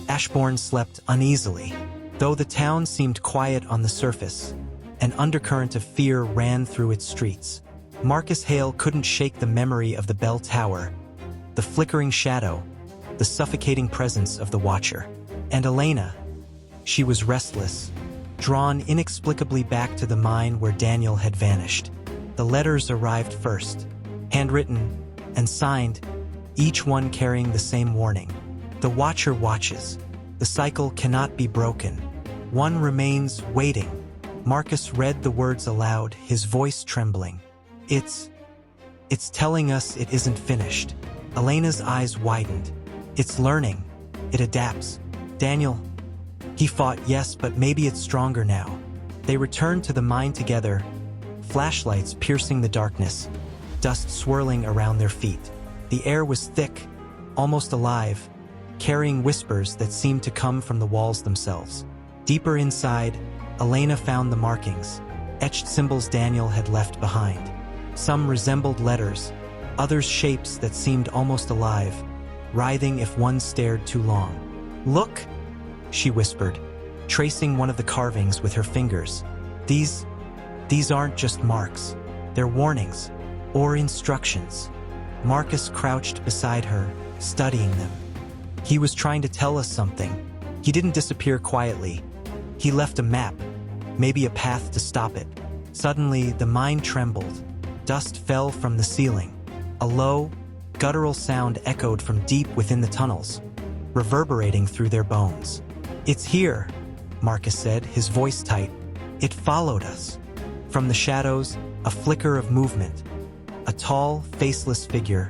Ashbourne slept uneasily. Though the town seemed quiet on the surface, an undercurrent of fear ran through its streets. Marcus Hale couldn't shake the memory of the bell tower, the flickering shadow, the suffocating presence of the watcher. And Elena, she was restless, drawn inexplicably back to the mine where Daniel had vanished. The letters arrived first, handwritten and signed, each one carrying the same warning. The watcher watches. The cycle cannot be broken. One remains waiting. Marcus read the words aloud, his voice trembling. It's telling us it isn't finished. Elena's eyes widened. It's learning. It adapts. Daniel, he fought, yes, but maybe it's stronger now. They returned to the mine together, flashlights piercing the darkness, dust swirling around their feet. The air was thick, almost alive, carrying whispers that seemed to come from the walls themselves. Deeper inside, Elena found the markings, etched symbols Daniel had left behind. Some resembled letters, others shapes that seemed almost alive, writhing if one stared too long. "Look," she whispered, tracing one of the carvings with her fingers. These aren't just marks. They're warnings, or instructions." Marcus crouched beside her, studying them. He was trying to tell us something. He didn't disappear quietly. He left a map, maybe a path to stop it. Suddenly, the mine trembled. Dust fell from the ceiling. A low, guttural sound echoed from deep within the tunnels, reverberating through their bones. "It's here," Marcus said, his voice tight. "It followed us." From the shadows, a flicker of movement. A tall, faceless figure,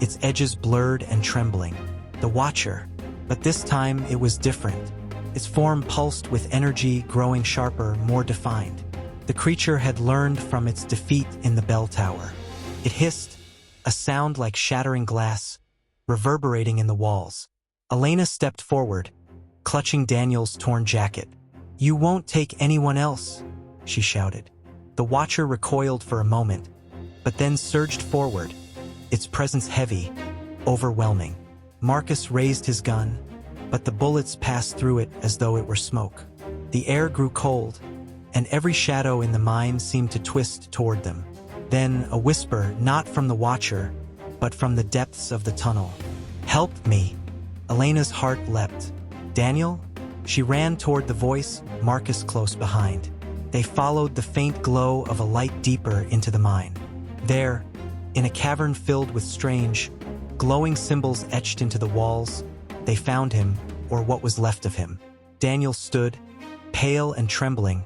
its edges blurred and trembling. The watcher. But this time it was different. Its form pulsed with energy, growing sharper, more defined. The creature had learned from its defeat in the bell tower. It hissed, a sound like shattering glass, reverberating in the walls. Elena stepped forward, clutching Daniel's torn jacket. "You won't take anyone else," she shouted. The watcher recoiled for a moment, but then surged forward, its presence heavy, overwhelming. Marcus raised his gun, but the bullets passed through it as though it were smoke. The air grew cold, and every shadow in the mine seemed to twist toward them. Then a whisper, not from the watcher, but from the depths of the tunnel. "Help me!" Elena's heart leapt. "Daniel?" She ran toward the voice, Marcus close behind. They followed the faint glow of a light deeper into the mine. There, in a cavern filled with strange, glowing symbols etched into the walls, they found him, or what was left of him. Daniel stood, pale and trembling,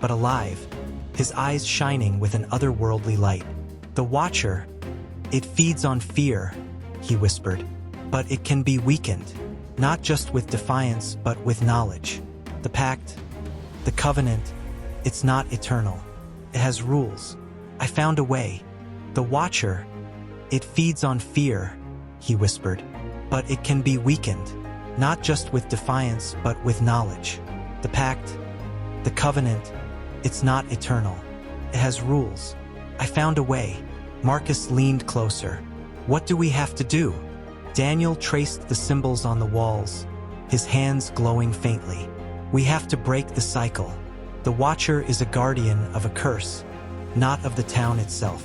but alive, his eyes shining with an otherworldly light. "The Watcher, it feeds on fear," he whispered, "but it can be weakened, not just with defiance but with knowledge. The Pact, the Covenant, it's not eternal. It has rules. I found a way. The Watcher, it feeds on fear," he whispered, "but it can be weakened, not just with defiance but with knowledge. The Pact, the Covenant, it's not eternal. It has rules. I found a way." Marcus leaned closer. "What do we have to do?" Daniel traced the symbols on the walls, his hands glowing faintly. "We have to break the cycle. The Watcher is a guardian of a curse, not of the town itself.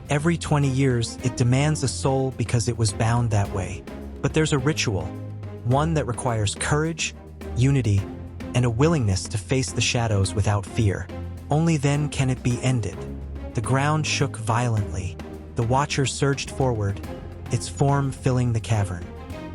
Every 20 years, it demands a soul because it was bound that way. But there's a ritual, one that requires courage, unity, and a willingness to face the shadows without fear. Only then can it be ended." The ground shook violently. The Watcher surged forward, its form filling the cavern.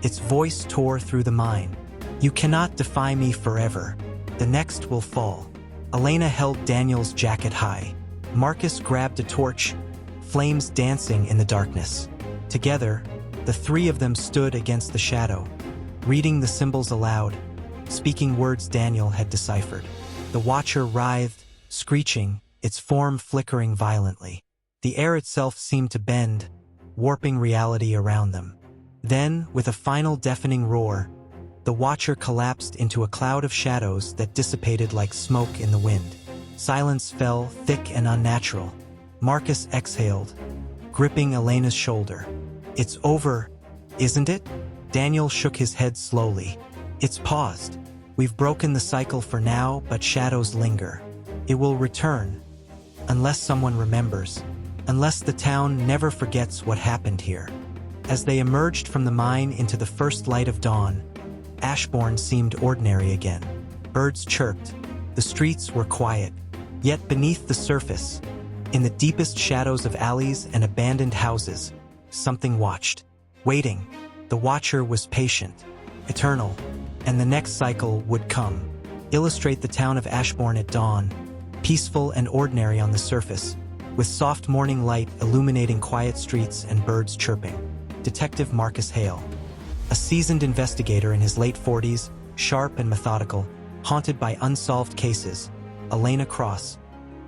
Its voice tore through the mine. "You cannot defy me forever. The next will fall." Elena held Daniel's jacket high. Marcus grabbed a torch, flames dancing in the darkness. Together, the three of them stood against the shadow, reading the symbols aloud, speaking words Daniel had deciphered. The Watcher writhed, screeching, its form flickering violently. The air itself seemed to bend, warping reality around them. Then, with a final deafening roar, the Watcher collapsed into a cloud of shadows that dissipated like smoke in the wind. Silence fell, thick and unnatural. Marcus exhaled, gripping Elena's shoulder. "It's over, isn't it?" Daniel shook his head slowly. It's paused. We've broken the cycle for now, but shadows linger. It will return, unless someone remembers, unless the town never forgets what happened here. As they emerged from the mine into the first light of dawn, Ashbourne seemed ordinary again. Birds chirped. The streets were quiet. Yet beneath the surface, in the deepest shadows of alleys and abandoned houses, something watched. Waiting. The watcher was patient, eternal, and the next cycle would come. Illustrate the town of Ashbourne at dawn, peaceful and ordinary on the surface, with soft morning light illuminating quiet streets and birds chirping. Detective Marcus Hale. A seasoned investigator in his late 40s, sharp and methodical, haunted by unsolved cases. Elena Cross.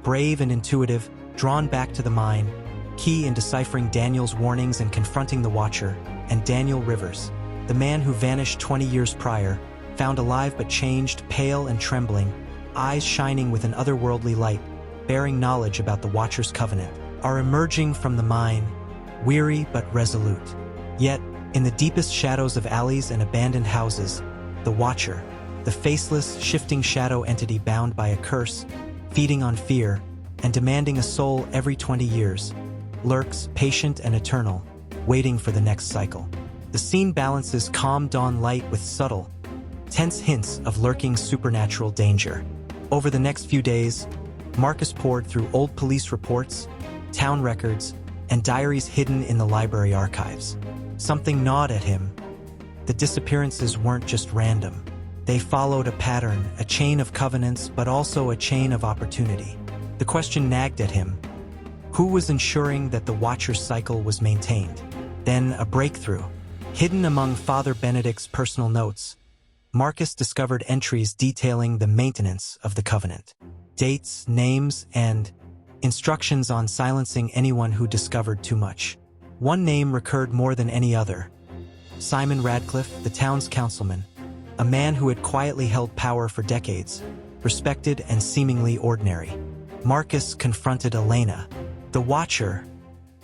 Brave and intuitive, drawn back to the mine, key in deciphering Daniel's warnings and confronting the Watcher. And Daniel Rivers, the man who vanished 20 years prior, found alive but changed, pale and trembling, eyes shining with an otherworldly light, bearing knowledge about the Watcher's covenant, are emerging from the mine, weary but resolute. Yet, in the deepest shadows of alleys and abandoned houses, the Watcher, the faceless, shifting shadow entity bound by a curse, feeding on fear, and demanding a soul every 20 years, lurks, patient and eternal, waiting for the next cycle. The scene balances calm dawn light with subtle, tense hints of lurking supernatural danger. Over the next few days, Marcus pored through old police reports, town records, and diaries hidden in the library archives. Something gnawed at him. The disappearances weren't just random. They followed a pattern, a chain of covenants, but also a chain of opportunity. The question nagged at him: who was ensuring that the Watcher's cycle was maintained? Then a breakthrough. Hidden among Father Benedict's personal notes, Marcus discovered entries detailing the maintenance of the covenant. Dates, names, and instructions on silencing anyone who discovered too much. One name recurred more than any other: Simon Radcliffe, the town's councilman, a man who had quietly held power for decades, respected and seemingly ordinary. Marcus confronted Elena. The Watcher.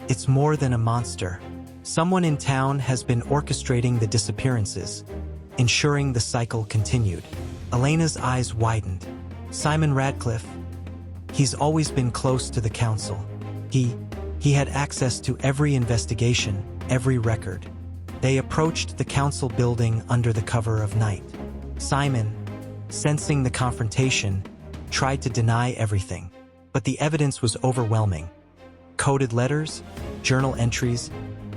It's more than a monster. Someone in town has been orchestrating the disappearances, ensuring the cycle continued. Elena's eyes widened. Simon Radcliffe. He's always been close to the council. He had access to every investigation, every record. They approached the council building under the cover of night. Simon, sensing the confrontation, tried to deny everything, but the evidence was overwhelming. Coded letters, journal entries,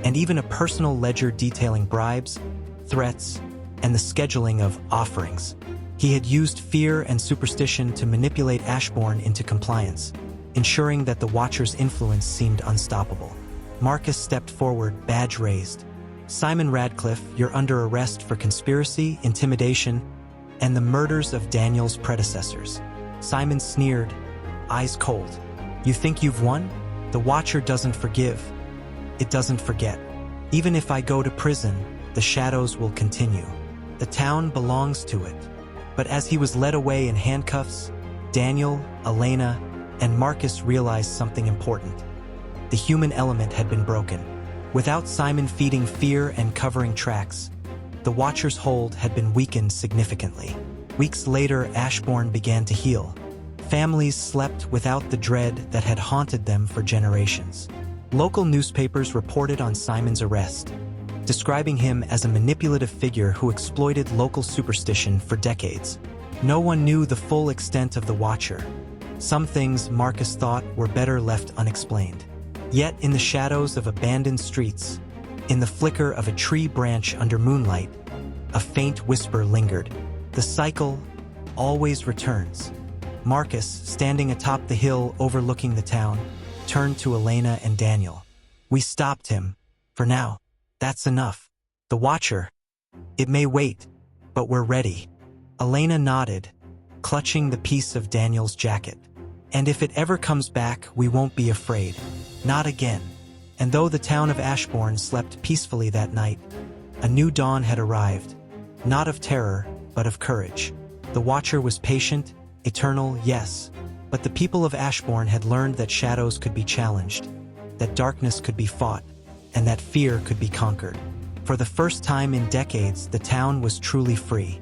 and even a personal ledger detailing bribes, threats, and the scheduling of offerings. He had used fear and superstition to manipulate Ashbourne into compliance, ensuring that the Watcher's influence seemed unstoppable. Marcus stepped forward, badge raised. Simon Radcliffe, you're under arrest for conspiracy, intimidation, and the murders of Daniel's predecessors. Simon sneered, eyes cold. You think you've won? The Watcher doesn't forgive. It doesn't forget. Even if I go to prison, the shadows will continue. The town belongs to it. But as he was led away in handcuffs, Daniel, Elena, and Marcus realized something important. The human element had been broken. Without Simon feeding fear and covering tracks, the Watcher's hold had been weakened significantly. Weeks later, Ashbourne began to heal. Families slept without the dread that had haunted them for generations. Local newspapers reported on Simon's arrest, describing him as a manipulative figure who exploited local superstition for decades. No one knew the full extent of the Watcher. Some things Marcus thought were better left unexplained. Yet in the shadows of abandoned streets, in the flicker of a tree branch under moonlight, a faint whisper lingered. The cycle always returns. Marcus, standing atop the hill overlooking the town, turned to Elena and Daniel. We stopped him. For now. That's enough. The Watcher. It may wait, but we're ready. Elena nodded, clutching the piece of Daniel's jacket. And if it ever comes back, we won't be afraid. Not again. And though the town of Ashbourne slept peacefully that night, a new dawn had arrived. Not of terror, but of courage. The Watcher was patient, eternal, yes. But the people of Ashbourne had learned that shadows could be challenged, that darkness could be fought, and that fear could be conquered. For the first time in decades, the town was truly free.